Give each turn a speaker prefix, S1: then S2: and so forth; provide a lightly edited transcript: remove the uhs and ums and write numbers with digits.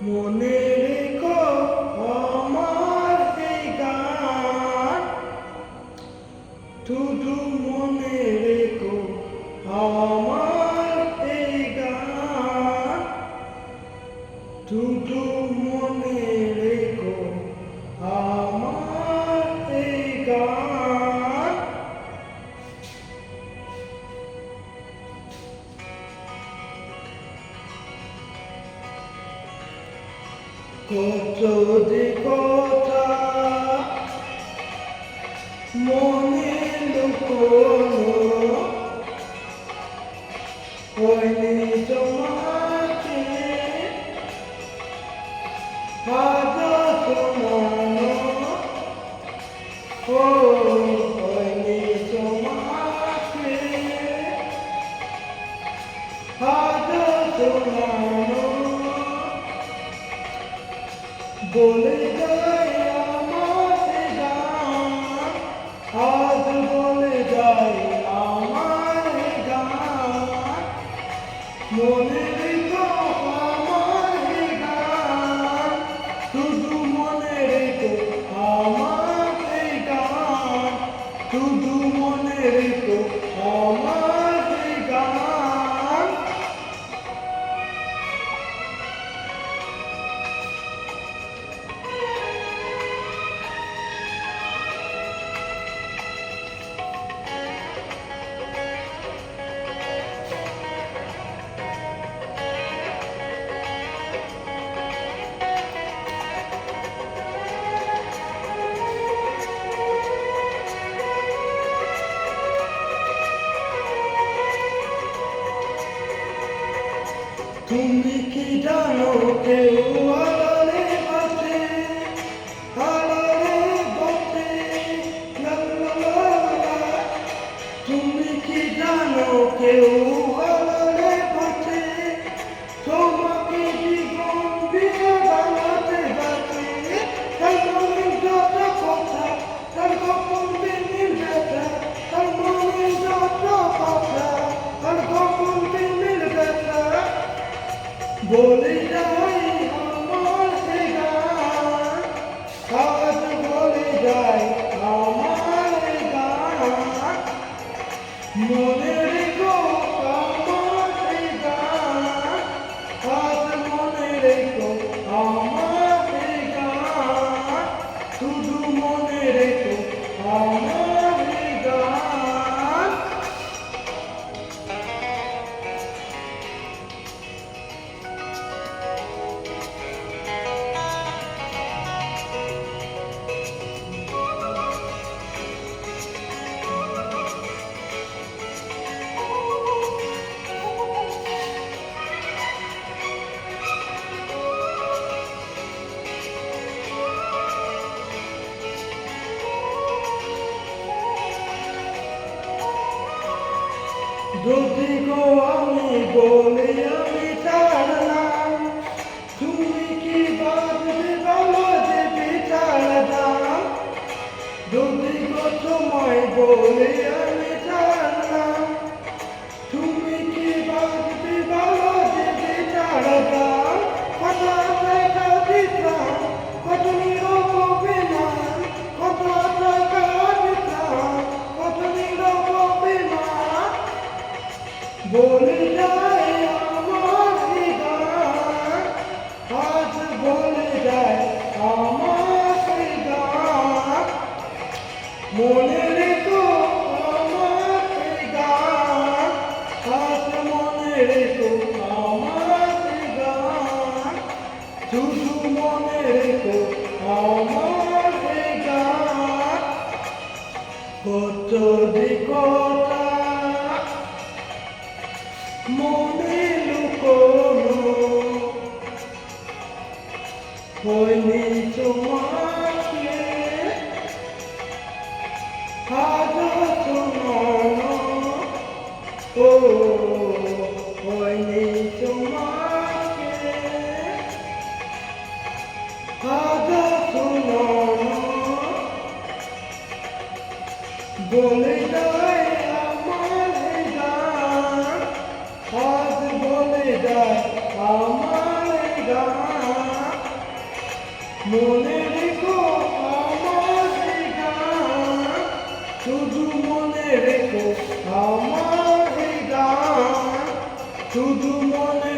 S1: মনে রেখো আমার এই গান, শুধু মনে রেখো আমার এই গান, শুধু মনে রেখো আমার এই গান। কত যে কথা মনে লুকোনো, হয়নি তোমাকে আজ শোনানো, ও হয়নি তোমাকে আজ শোনানো। বলে যায় আমার গান, আজ বলে যায় আমার গান, মনে রেখো আমার গান, শুধু মনে রেখো আমার গান, শুধু মনে রেখো আমার গান। তুমি কি জানো কেউ আড়ালে বাঁচে, আড়ালে বাঁচে, লা লা লা লা। তুমি কি জানো কেউ আড়ালে বাঁচে, তোমাকে জীবন দিয়ে বানাতে বাঁচে। তার মনে যত কথা, তার গোপন প্রেমের ব্যথা, তার মনে যত কথা, তার গোপন প্রেমের ব্যথা, বলে যায় আমার গান, আজ বলে যায় আমার গান, মনে রেখো আমার গান, আজ মনে রেখো আমার গান, শুধু মনে রেখো আমার গান। যদি গো আমি বলে আমি ছাড়লাম, তুমি কি বাঁধবে বলো যে ছাড়লাম। যদি গো তোমায় বলে আমি ছাড়লাম, তুমি কি বাঁধবে বলো যে ছাড়লাম। কত টাকা দিতাম, কত নীরব অভিমান, কত টাকা দিতাম, কত নীরব অভিমান, বলে যায় আমার গান, আজ বলে যায় আমার গান, মনে রেখো আমার গান, আজ মনে রেখো আমার গান, শুধু মনে রেখো আমার গান। কত যে কথা মনে লুকোনো, হয়নি তোমাকে আজ শোনানো, ও হয়নি তোমাকে আজ শোনানো, বলে যায় আমার গান, আজ বলে যায় আমার গান। শুধু মনে